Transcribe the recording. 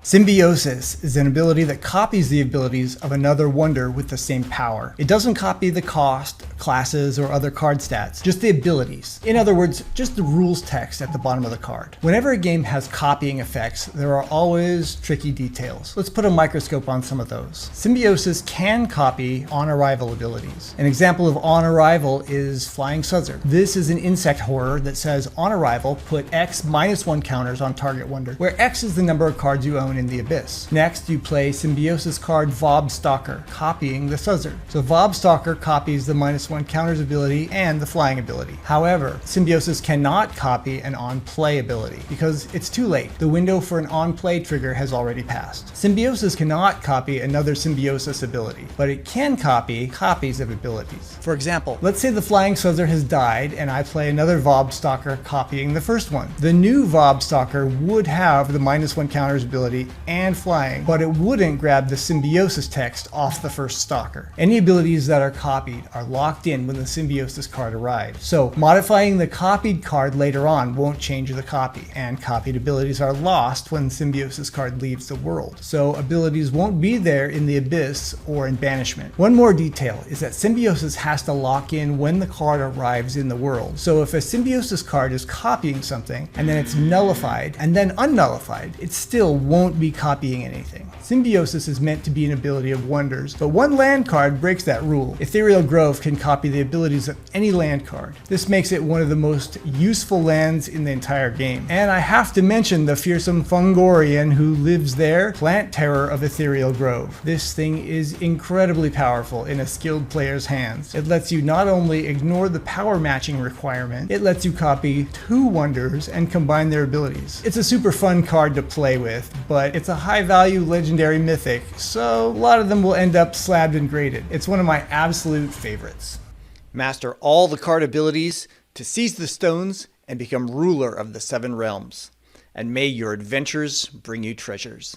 Symbiosis is an ability that copies the abilities of another wonder with the same power. It doesn't copy the cost, classes, or other card stats, just the abilities. In other words, just the rules text at the bottom of the card. Whenever a game has copying effects, there are always tricky details. Let's put a microscope on some of those. Symbiosis can copy on-arrival abilities. An example of on-arrival is Flying Suzzard. This is an insect horror that says on arrival, put X -1 counters on target wonder, where X is the number of cards you own in the Abyss. Next, you play Symbiosis card Vob Stalker, copying the Suzzard. So Vob Stalker copies the -1 counters ability and the flying ability. However, Symbiosis cannot copy an on-play ability because it's too late. The window for an on-play trigger has already passed. Symbiosis cannot copy another Symbiosis ability, but it can copy copies of abilities. For example, let's say the Flying Suzzard has died and I play another Vob Stalker copying the first one. The new Vob Stalker would have the -1 counters ability and flying, but it wouldn't grab the Symbiosis text off the first Stalker. Any abilities that are copied are locked in when the Symbiosis card arrives. So modifying the copied card later on won't change the copy, and copied abilities are lost when the Symbiosis card leaves the world. So abilities won't be there in the Abyss or in Banishment. One more detail is that Symbiosis has to lock in when the card arrives in the world. So if a Symbiosis card is copying something and then it's nullified and then unnullified, it still won't be copying anything. Symbiosis is meant to be an ability of wonders, but one land card breaks that rule. Ethereal Grove can copy the abilities of any land card. This makes it one of the most useful lands in the entire game. And I have to mention the fearsome Fungorian who lives there, plant terror of Ethereal Grove. This thing is incredibly powerful in a skilled player's hands. It lets you not only ignore the power matching requirement, it lets you copy 2 wonders and combine their abilities. It's a super fun card to play with, but it's a high value legendary mythic, so a lot of them will end up slabbed and graded. It's one of my absolute favorites. Master all the card abilities to seize the stones and become ruler of the 7 realms. And may your adventures bring you treasures.